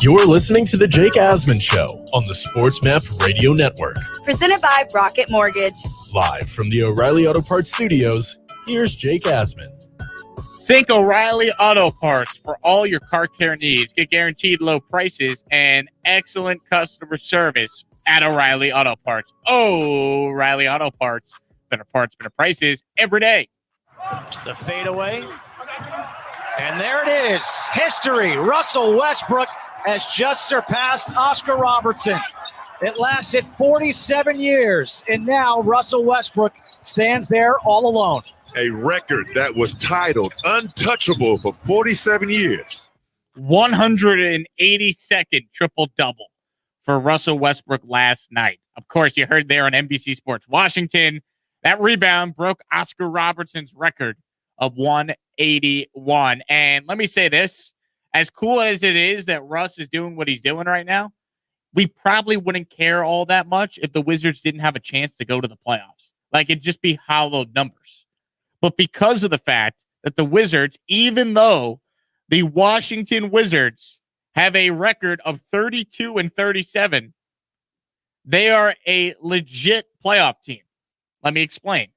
You're listening to The Jake Asman Show on the Sports Map Radio Network. Presented by Rocket Mortgage. Live from the O'Reilly Auto Parts Studios, here's Jake Asman. Think O'Reilly Auto Parts for all your car care needs. Get guaranteed low prices and excellent customer service at O'Reilly Auto Parts. O'Reilly Auto Parts. Better parts, better prices every day. The fadeaway. And there it is. History. Russell Westbrook has just surpassed Oscar Robertson. It lasted 47 years, and now Russell Westbrook stands there all alone. A record that was titled untouchable for 47 years. 182nd triple-double for Russell Westbrook last night. Of course, you heard there on NBC Sports Washington. That rebound broke Oscar Robertson's record of 181. And let me say this. As cool as it is that Russ is doing what he's doing right now, we probably wouldn't care all that much if the Wizards didn't have a chance to go to the playoffs. Like, it'd just be hollow numbers. But because of the fact that the Wizards, even though the Washington Wizards have a record of 32-37, they are a legit playoff team. Let me explain.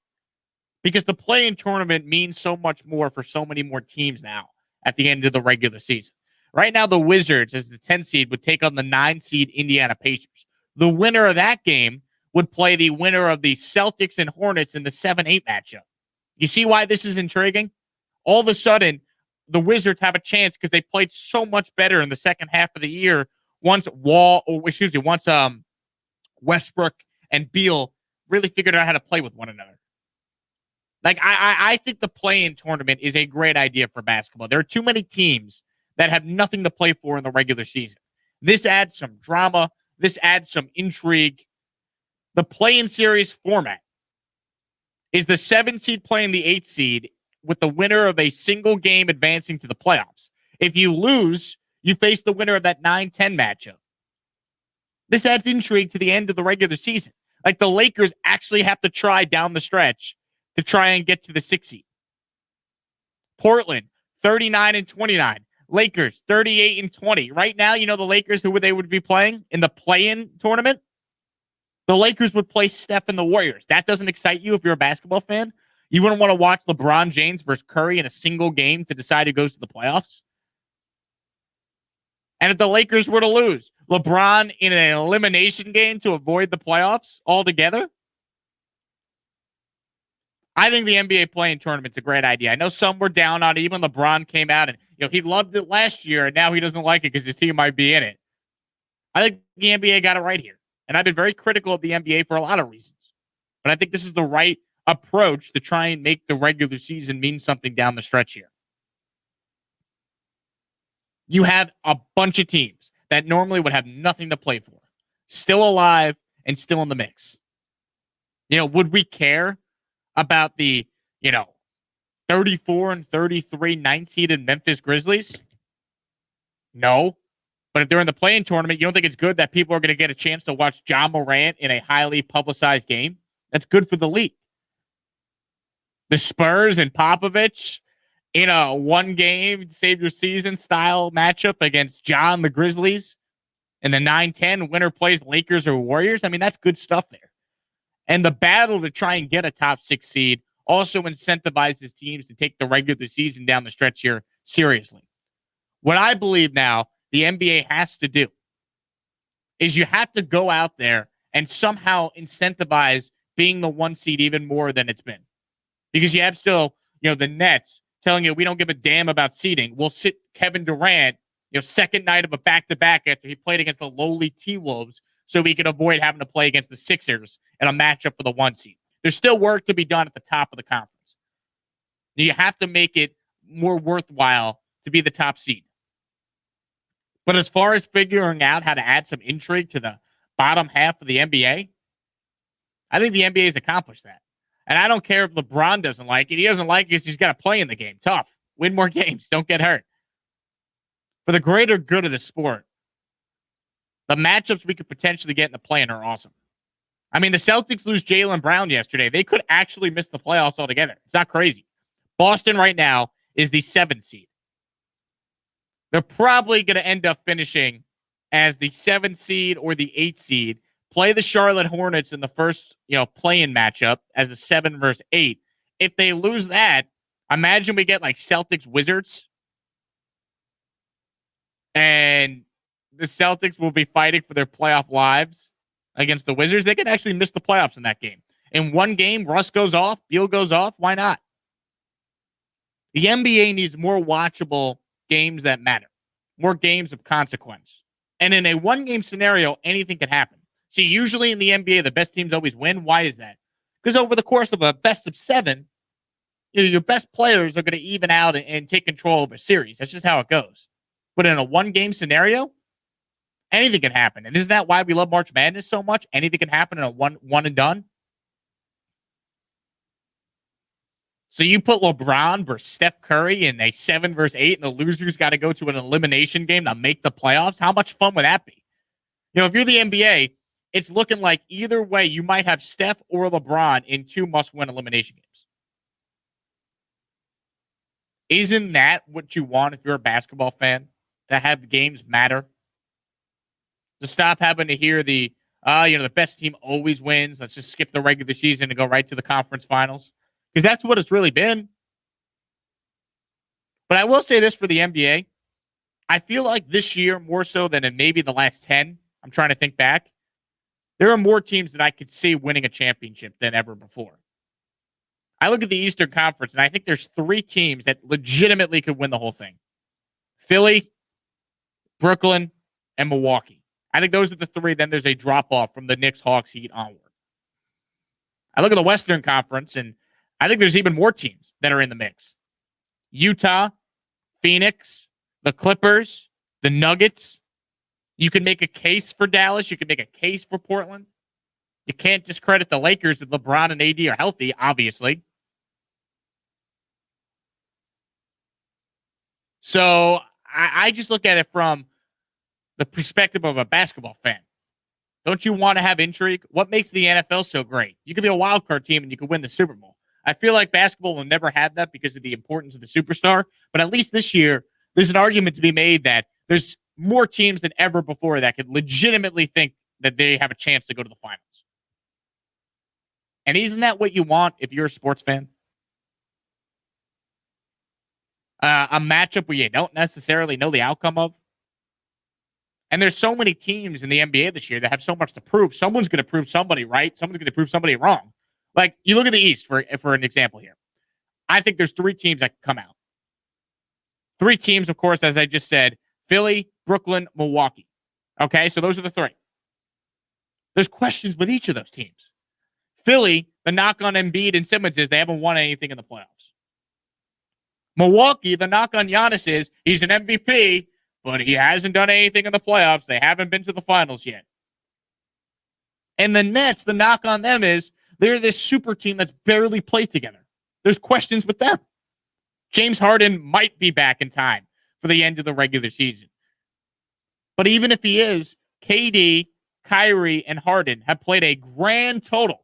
Because the play-in tournament means so much more for so many more teams now at the end of the regular season. Right now, the Wizards, as the 10 seed, would take on the 9 seed Indiana Pacers. The winner of that game would play the winner of the Celtics and Hornets in the 7-8 matchup. You see why this is intriguing? All of a sudden, the Wizards have a chance because they played so much better in the second half of the year once Westbrook and Beal really figured out how to play with one another. Like, I think the play-in tournament is a great idea for basketball. There are too many teams that have nothing to play for in the regular season. This adds some drama. This adds some intrigue. The play-in series format is the 7 seed playing the 8 seed with the winner of a single game advancing to the playoffs. If you lose, you face the winner of that 9-10 matchup. This adds intrigue to the end of the regular season. Like, the Lakers actually have to try down the stretch to try and get to the 6 seed. Portland, 39-29. Lakers, 38-20. Right now, you know the Lakers, who they would be playing in the play-in tournament? The Lakers would play Steph and the Warriors. That doesn't excite you if you're a basketball fan? You wouldn't want to watch LeBron James versus Curry in a single game to decide who goes to the playoffs? And if the Lakers were to lose, LeBron in an elimination game to avoid the playoffs altogether? I think the NBA play-in tournament's a great idea. I know some were down on it. Even LeBron came out and he loved it last year, and now he doesn't like it because his team might be in it. I think the NBA got it right here. And I've been very critical of the NBA for a lot of reasons. But I think this is the right approach to try and make the regular season mean something down the stretch here. You have a bunch of teams that normally would have nothing to play for, still alive and still in the mix. Would we care about the, 34-33 9-seeded Memphis Grizzlies? No. But if they're in the play-in tournament, you don't think it's good that people are going to get a chance to watch Ja Morant in a highly publicized game? That's good for the league. The Spurs and Popovich in a one-game save-your-season style matchup against Ja and the Grizzlies in the 9-10 winner plays Lakers or Warriors. I mean, that's good stuff there. And the battle to try and get a top 6 seed also incentivizes teams to take the regular season down the stretch here seriously. What I believe now the NBA has to do is you have to go out there and somehow incentivize being the 1 seed even more than it's been. Because you have still, the Nets telling you we don't give a damn about seeding. We'll sit Kevin Durant, second night of a back-to-back after he played against the lowly T-Wolves so we could avoid having to play against the Sixers in a matchup for the 1 seed. There's still work to be done at the top of the conference. You have to make it more worthwhile to be the top seed. But as far as figuring out how to add some intrigue to the bottom half of the NBA, I think the NBA has accomplished that. And I don't care if LeBron doesn't like it. He doesn't like it because he's got to play in the game. Tough. Win more games. Don't get hurt. For the greater good of the sport, the matchups we could potentially get in the play-in are awesome. I mean, the Celtics lose Jaylen Brown yesterday. They could actually miss the playoffs altogether. It's not crazy. Boston right now is the 7th seed. They're probably going to end up finishing as the 7th seed or the 8th seed, play the Charlotte Hornets in the first, play-in matchup as a 7 versus 8. If they lose that, imagine we get like Celtics Wizards. And the Celtics will be fighting for their playoff lives against the Wizards. They could actually miss the playoffs in that game. In one game, Russ goes off, Beal goes off. Why not? The NBA needs more watchable games that matter, more games of consequence. And in a one-game scenario, anything can happen. See, usually in the NBA, the best teams always win. Why is that? Because over the course of a best of 7, your best players are going to even out and take control of a series. That's just how it goes. But in a one-game scenario, anything can happen. And isn't that why we love March Madness so much? Anything can happen in a one and done. So you put LeBron versus Steph Curry in a 7 versus 8, and the losers got to go to an elimination game to make the playoffs. How much fun would that be? If you're the NBA, it's looking like either way, you might have Steph or LeBron in 2 must-win elimination games. Isn't that what you want if you're a basketball fan? To have the games matter? To stop having to hear the best team always wins. Let's just skip the regular season and go right to the conference finals. Because that's what it's really been. But I will say this for the NBA. I feel like this year, more so than in maybe the last 10, I'm trying to think back, there are more teams that I could see winning a championship than ever before. I look at the Eastern Conference, and I think there's 3 teams that legitimately could win the whole thing. Philly, Brooklyn, and Milwaukee. I think those are the 3. Then there's a drop-off from the Knicks, Hawks, Heat onward. I look at the Western Conference, and I think there's even more teams that are in the mix. Utah, Phoenix, the Clippers, the Nuggets. You can make a case for Dallas. You can make a case for Portland. You can't discredit the Lakers if LeBron and AD are healthy, obviously. So I just look at it from the perspective of a basketball fan. Don't you want to have intrigue? What makes the NFL so great? You could be a wild card team and you could win the Super Bowl. I feel like basketball will never have that because of the importance of the superstar. But at least this year, there's an argument to be made that there's more teams than ever before that could legitimately think that they have a chance to go to the finals. And isn't that what you want if you're a sports fan? A matchup where you don't necessarily know the outcome of. And there's so many teams in the NBA this year that have so much to prove. Someone's going to prove somebody right. Someone's going to prove somebody wrong. Like, you look at the East for an example here. I think there's 3 teams that can come out. 3 teams, of course, as I just said, Philly, Brooklyn, Milwaukee. Okay, so those are the 3. There's questions with each of those teams. Philly, the knock on Embiid and Simmons is they haven't won anything in the playoffs. Milwaukee, the knock on Giannis is he's an MVP, but he hasn't done anything in the playoffs. They haven't been to the finals yet. And the Nets, the knock on them is they're this super team that's barely played together. There's questions with them. James Harden might be back in time for the end of the regular season. But even if he is, KD, Kyrie, and Harden have played a grand total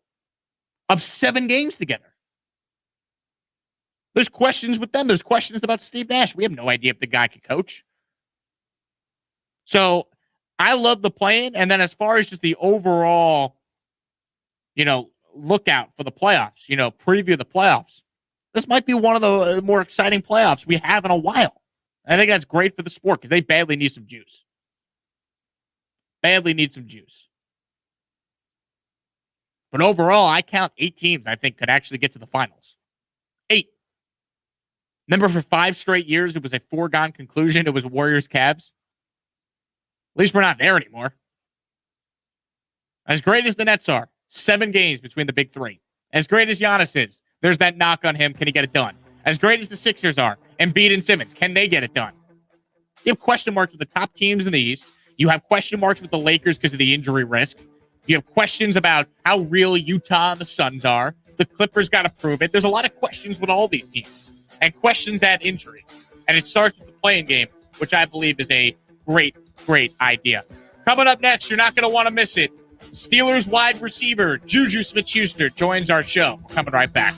of 7 games together. There's questions with them. There's questions about Steve Nash. We have no idea if the guy can coach. So I love the plan. And then as far as just the overall, lookout for the playoffs, preview the playoffs, this might be one of the more exciting playoffs we have in a while. And I think that's great for the sport because they badly need some juice. Badly need some juice. But overall, I count 8 teams I think could actually get to the finals. 8. Remember, for 5 straight years, it was a foregone conclusion. It was Warriors-Cavs. At least we're not there anymore. As great as the Nets are, 7 games between the big 3. As great as Giannis is, there's that knock on him. Can he get it done? As great as the Sixers are, Embiid and Simmons, can they get it done? You have question marks with the top teams in the East. You have question marks with the Lakers because of the injury risk. You have questions about how real Utah and the Suns are. The Clippers got to prove it. There's a lot of questions with all these teams. And questions add injury. And it starts with the playing game, which I believe is a great, great idea. Coming up next, you're not going to want to miss it. Steelers wide receiver Juju Smith-Schuster joins our show. Coming right back.